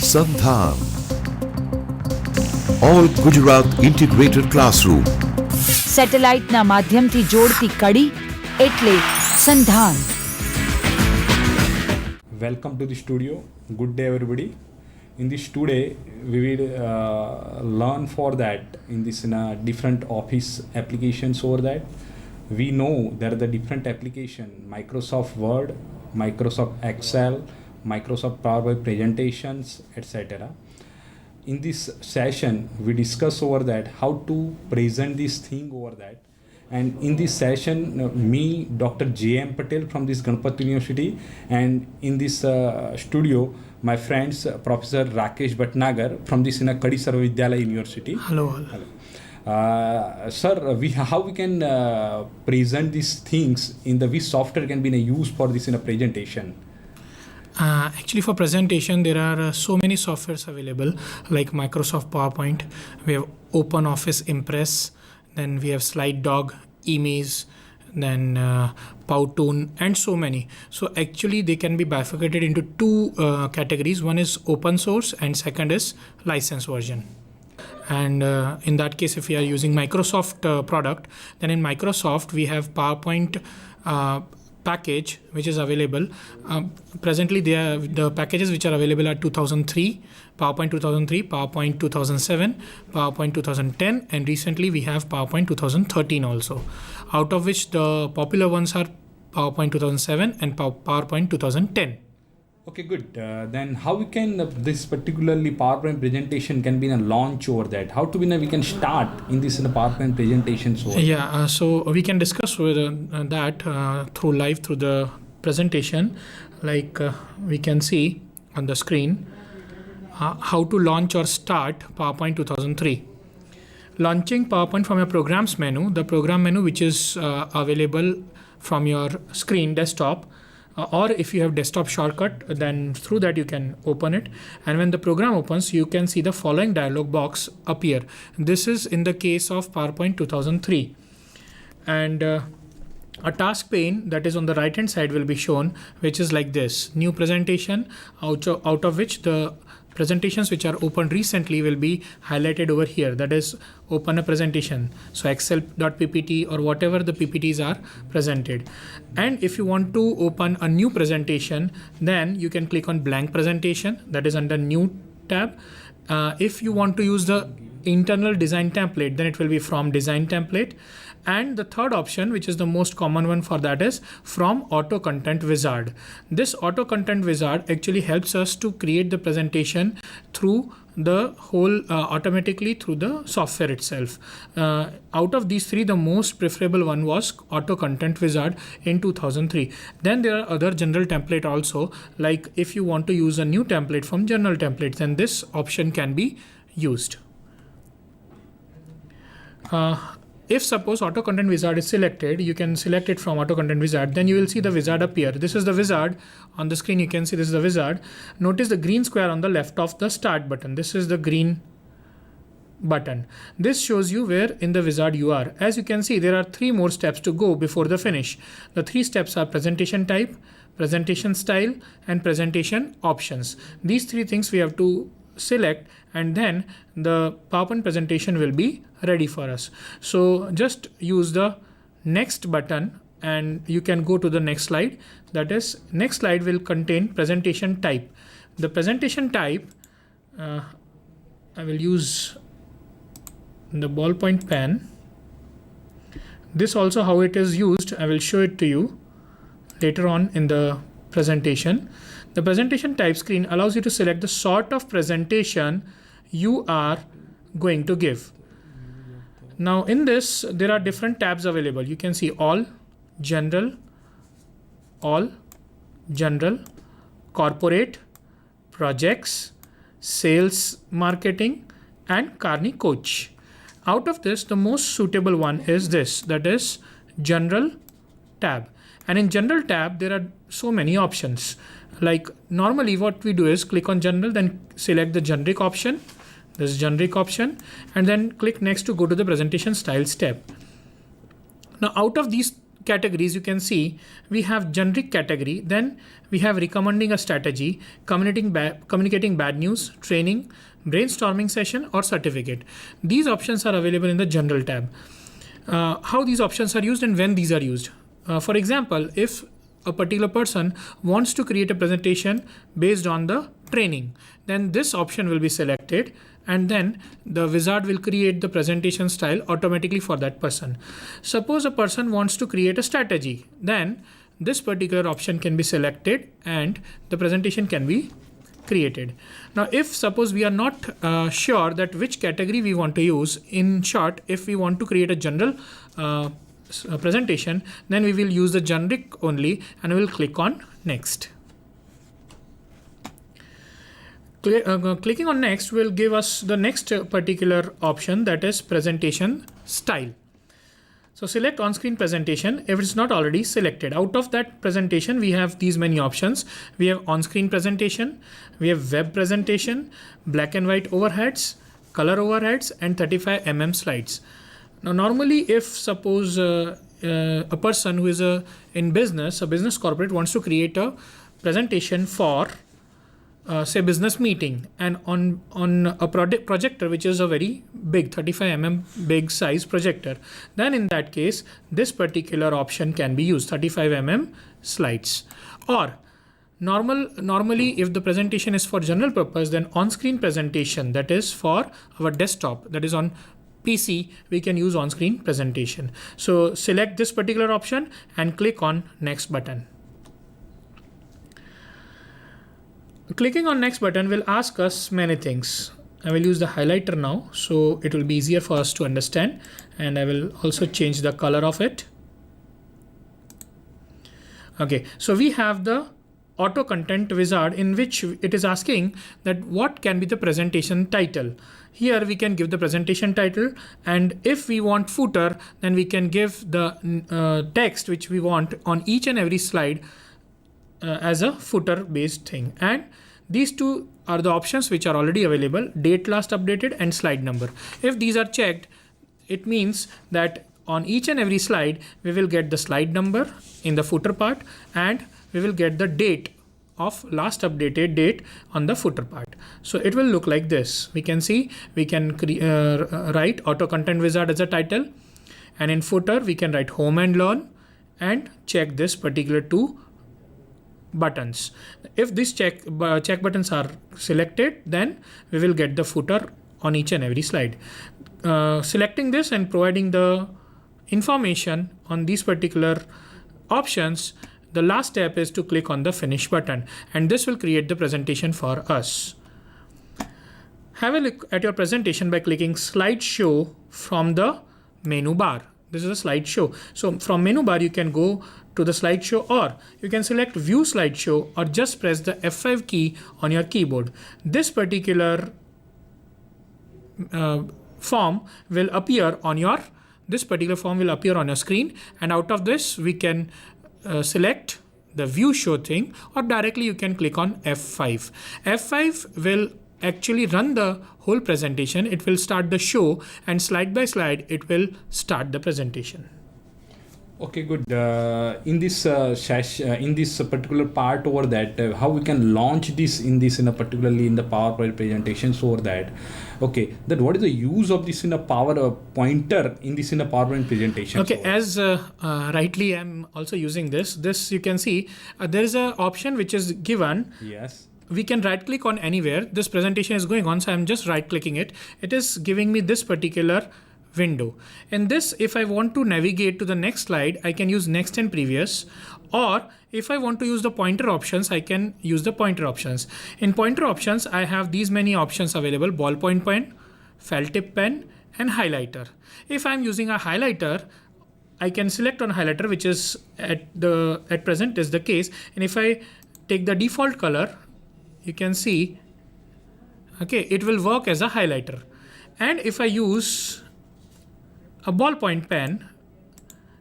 Sandhan. All Gujarat Integrated Classroom. સેટેલાઇટના માધ્યમથી જોડતી કડી એટલે સંધાન. Welcome to the studio. Good day, everybody. In this today, we will learn for that in this different office applications over that. We know there are the different application: Microsoft Word, Microsoft Excel, Microsoft PowerPoint presentations, etc. In this session, we discuss over that how to present this thing over that. And in this session, me, Dr. J.M. Patel from this Ganpati University, and in this studio, my friends, Professor Rakesh Bhatnagar from this Kadi Sarva Vidyalaya University. Hello. Sir, how we can present these things in the which software can be used for this in a presentation? Actually, for presentation, there are so many softwares available like Microsoft PowerPoint, we have OpenOffice Impress, then we have Slide Dog, Emaze, then Powtoon, and so many. So actually, they can be bifurcated into two categories. One is open source and second is license version. And in that case, if we are using Microsoft product, then in Microsoft, we have PowerPoint package which is available. Presently, the packages which are available are 2003, PowerPoint 2003, PowerPoint 2007, PowerPoint 2010, and recently we have PowerPoint 2013 also, out of which the popular ones are PowerPoint 2007 and PowerPoint 2010. Okay, good. Then how we can this particularly PowerPoint presentation can be a launch over that? How to be we can start in this in a PowerPoint presentation? So we can discuss with that through the presentation. Like we can see on the screen how to launch or start PowerPoint 2003. Launching PowerPoint from your programs menu, the program menu which is available from your screen desktop. Or if you have desktop shortcut, then through that you can open it. And when the program opens, you can see the following dialog box appear. This is in the case of PowerPoint 2003. And a task pane that is on the right hand side will be shown, which is like this: new presentation, out of which the presentations which are opened recently will be highlighted over here. That is, open a presentation. So excel.ppt or whatever the PPTs are presented. And if you want to open a new presentation, then you can click on blank presentation, that is under new tab. If you want to use the internal design template, then it will be from design template. And the third option, which is the most common one for that, is from auto content wizard. This auto content wizard actually helps us to create the presentation through the whole automatically through the software itself. Out of these three, the most preferable one was auto content wizard in 2003. Then there are other general template also, like if you want to use a new template from general templates, then this option can be used. If suppose auto content wizard is selected, you can select it from auto content wizard, then you will see the wizard appear. This is the wizard on the screen. You can see this is the wizard. Notice the green square on the left of the start button. This is the green button. This shows you where in the wizard you are. As you can see, there are three more steps to go before the finish. The three steps are presentation type, presentation style, and presentation options. These three things we have to select, and then the PowerPoint presentation will be ready for us. So just use the next button and you can go to the next slide. That is, next slide will contain presentation type. The presentation type, I will use the ballpoint pen. This also how it is used, I will show it to you later on in the presentation. The presentation type screen allows you to select the sort of presentation you are going to give. Now in this, there are different tabs available. You can see all, general, corporate, projects, sales, marketing, and Carney Coach. Out of this, the most suitable one is this, that is general tab. And in general tab, there are so many options. Like normally what we do is click on general, then select the generic option. This generic option, and then click next to go to the presentation styles tab. Now out of these categories, you can see we have generic category, then we have recommending a strategy, communicating bad news, training, brainstorming session, or certificate. These options are available in the general tab. How these options are used and when these are used. For example, if a particular person wants to create a presentation based on the training, then this option will be selected, and then the wizard will create the presentation style automatically for that person. Suppose a person wants to create a strategy, then this particular option can be selected and the presentation can be created. Now, if suppose we are not sure that which category we want to use, in short, if we want to create a general presentation, then we will use the generic only and we will click on next. Clicking on next will give us the next particular option, that is presentation style. So select on-screen presentation if it's not already selected. Out of that presentation, we have these many options. We have on-screen presentation, we have web presentation, black and white overheads, color overheads, and 35 mm slides. Now, normally, if suppose a person who is in business, a business corporate wants to create a presentation for say business meeting, and on a projector which is a very big 35 mm big size projector, then in that case this particular option can be used, 35 mm slides. Or normally if the presentation is for general purpose, then on-screen presentation, that is for our desktop, that is on PC, we can use on-screen presentation. So select this particular option and click on next button. Clicking on next button will ask us many things. I will use the highlighter now, so it will be easier for us to understand, and I will also change the color of it. Okay, so we have the auto content wizard in which it is asking that what can be the presentation title. Here we can give the presentation title, and if we want footer, then we can give the text which we want on each and every slide as a footer based thing. And these two are the options which are already available: date last updated and slide number. If these are checked, it means that on each and every slide we will get the slide number in the footer part, and we will get the date of last updated date on the footer part. So it will look like this. We can see we can write auto content wizard as a title, and in footer we can write home and learn and check this particular two buttons. If these check buttons are selected, then we will get the footer on each and every slide. Selecting this and providing the information on these particular options, the last step is to click on the finish button, and this will create the presentation for us. Have a look at your presentation by clicking slideshow from the menu bar. This is a slideshow. So from menu bar you can go to the slideshow, or you can select view slideshow, or just press the F5 key on your keyboard. This particular form will appear on your screen, and out of this we can select the view show thing, or directly you can click on F5. F5 will actually run the whole presentation. It will start the show, and slide by slide it will start the presentation. Okay, good. In this particular part over that, how we can launch this in particularly in the PowerPoint presentations over that. Okay, then what is the use of this in a pointer in a PowerPoint presentation? Okay, as rightly I'm also using this. This you can see there is an option which is given. Yes. We can right click on anywhere. This presentation is going on, so I'm just right clicking it. It is giving me this particular window. In this, if I want to navigate to the next slide, I can use next and previous, or if I want to use the pointer options, I can use the pointer options. In pointer options, I have these many options available: ballpoint pen, felt tip pen, and highlighter. If I'm using a highlighter, I can select on highlighter, which is at present is the case. And if I take the default color, you can see, okay, it will work as a highlighter. And if I use a ballpoint pen,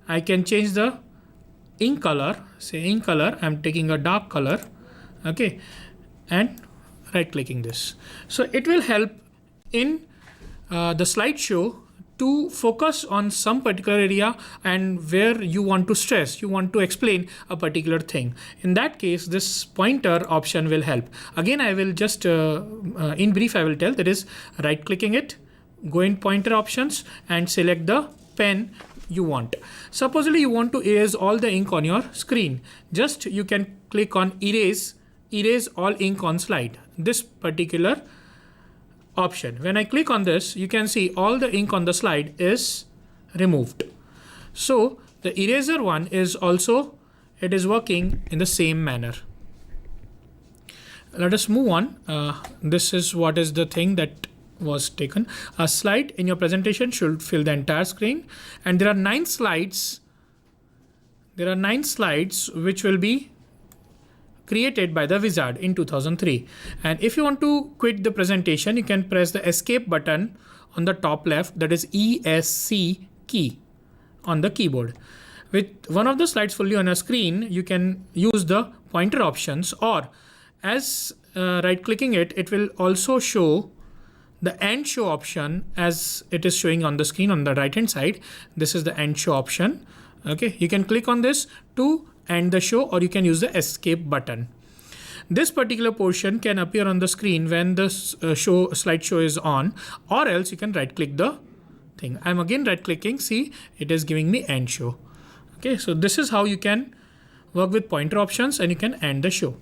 I can change the ink color. Say ink color, I'm taking a dark color, okay, and right clicking this. So it will help in the slideshow to focus on some particular area and where you want to stress, you want to explain a particular thing. In that case, this pointer option will help. Again, I will just, in brief, I will tell, that is right clicking it, go in pointer options and select the pen you want. Supposedly you want to erase all the ink on your screen. Just you can click on erase all ink on slide. This particular option. When I click on this, you can see all the ink on the slide is removed. So the eraser one is also, it is working in the same manner. Let us move on. This is what is the thing that was taken. A slide in your presentation should fill the entire screen, and there are 9 slides. There are 9 slides which will be created by the wizard in 2003. And if you want to quit the presentation, you can press the escape button on the top left, that is ESC key on the keyboard. With one of the slides fully on a screen, you can use the pointer options, or as right clicking it, it will also show the end show option as it is showing on the screen on the right hand side. This is the end show option. Okay, you can click on this to end the show, or you can use the escape button. This particular portion can appear on the screen when the slideshow is on, or else you can right click the thing. I'm again right clicking, see it is giving me end show. Okay, so this is how you can work with pointer options and you can end the show.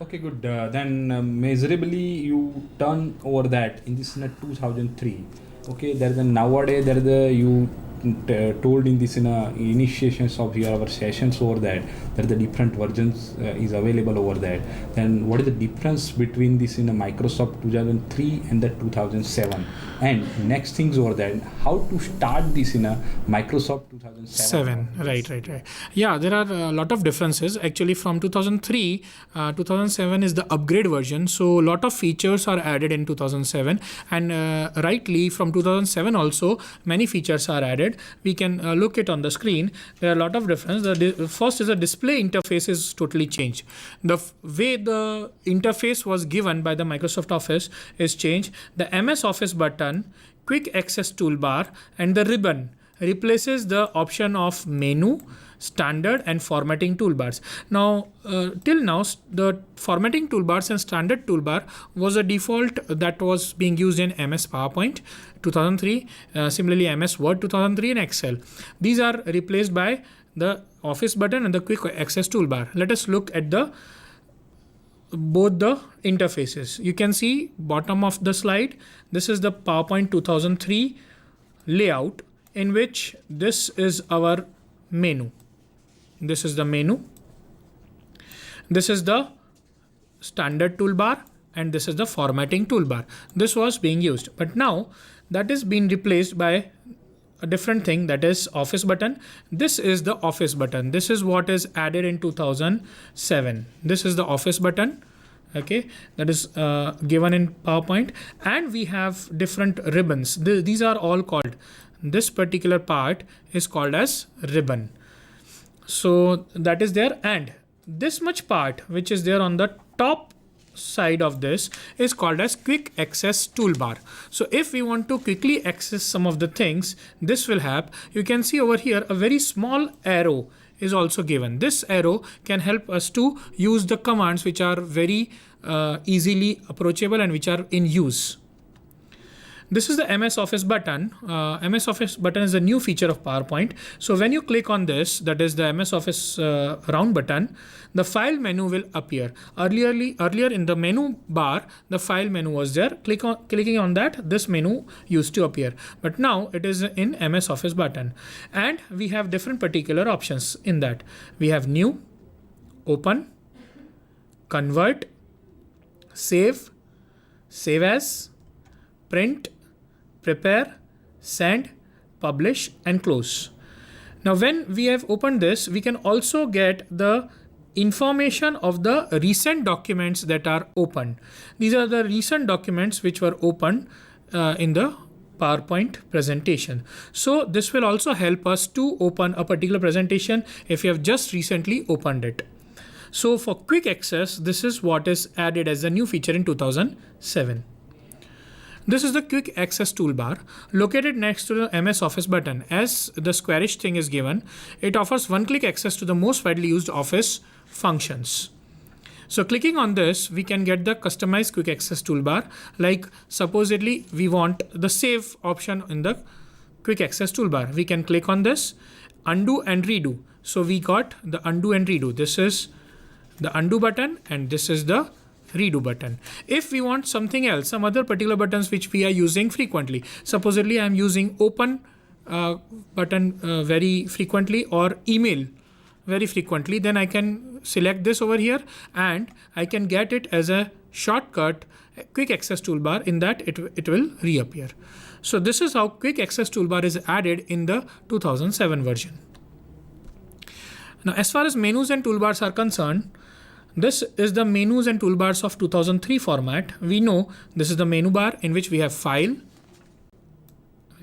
Okay, good. Then measurably you turn over that in this 2003. Okay, there is a nowadays there is a you told in this initiations of our sessions over that there are the different versions is available over that. Then what is the difference between this in a Microsoft 2003 and the 2007? And next things over that, how to start this in a Microsoft 2007? Right. Yeah, there are a lot of differences. Actually, from 2003, 2007 is the upgrade version. So a lot of features are added in 2007, and rightly from 2007 also many features are added. We can look it on the screen. There are a lot of difference. The first is the display interface is totally changed. The way the interface was given by the Microsoft Office is changed. The MS Office button, quick access toolbar, and the ribbon replaces the option of menu, standard, and formatting toolbars. Now, till now, the formatting toolbars and standard toolbar was a default that was being used in MS PowerPoint 2003, similarly MS Word 2003 and Excel. These are replaced by the Office button and the quick access toolbar. Let us look at both the interfaces. You can see bottom of the slide. This is the PowerPoint 2003 layout, in which this is our menu. This is the menu. This is the standard toolbar, and this is the formatting toolbar. This was being used, but now that is being replaced by a different thing, that is Office button. This is the Office button. This is what is added in 2007. This is the Office button. Okay, that is given in PowerPoint, and we have different ribbons. These are all called, this particular part is called as ribbon. So that is there, and this much part which is there on the top side of this is called as quick access toolbar. So if we want to quickly access some of the things, this will have, you can see over here a very small arrow is also given. This arrow can help us to use the commands which are very easily approachable and which are in use. This is the MS Office button. MS Office button is a new feature of PowerPoint. So when you click on this, that is the MS Office round button, the file menu will appear. Earlier in the menu bar, the file menu was there. Clicking on that, this menu used to appear. But now it is in MS Office button. And we have different particular options in that. We have new, open, convert, save, save as, print, prepare, send, publish, and close. Now, when we have opened this, we can also get the information of the recent documents that are opened. These are the recent documents which were opened in the PowerPoint presentation. So this will also help us to open a particular presentation if you have just recently opened it. So for quick access, this is what is added as a new feature in 2007. This is the quick access toolbar located next to the MS Office button. As the squarish thing is given, it offers one-click access to the most widely used Office functions. So clicking on this, we can get the customized quick access toolbar. Like supposedly we want the save option in the quick access toolbar. We can click on this, undo and redo. So we got the undo and redo. This is the undo button and this is the redo button. If we want something else, some other particular buttons which we are using frequently, supposedly I'm using open button very frequently or email very frequently, then I can select this over here and I can get it as a shortcut quick access toolbar. In that it will reappear. So this is how quick access toolbar is added in the 2007 version. Now as far as menus and toolbars are concerned, this is the menus and toolbars of 2003 format. We know this is the menu bar in which we have file,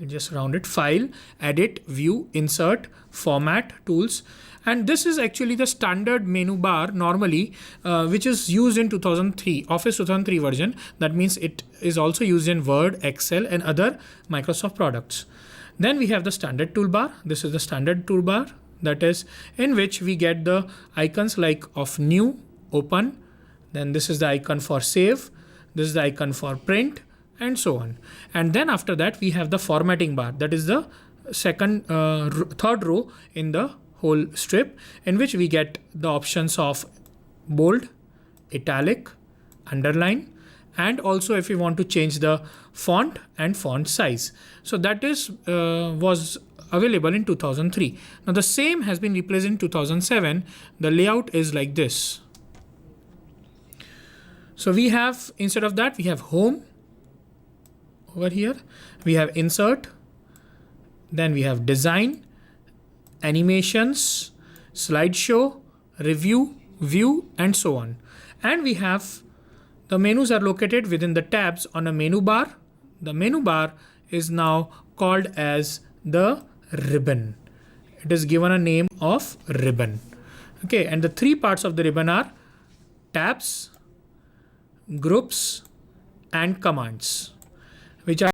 I'll just round it, file, edit, view, insert, format, tools. And this is actually the standard menu bar normally, which is used in 2003, Office 2003 version. That means it is also used in Word, Excel and other Microsoft products. Then we have the standard toolbar. This is the standard toolbar, that is in which we get the icons like of new, open, then this is the icon for save, this is the icon for print and so on. And then after that we have the formatting bar, that is the third row in the whole strip, in which we get the options of bold, italic, underline, and also if we want to change the font and font size. So that is was available in 2003. Now the same has been replaced in 2007. The layout is like this. So we have, instead of that, we have home over here, we have insert, then we have design, animations, slideshow, review, view, and so on. And we have the menus are located within the tabs on a menu bar. The menu bar is now called as the ribbon. It is given a name of ribbon. Okay, and the three parts of the ribbon are tabs, groups, and commands, which are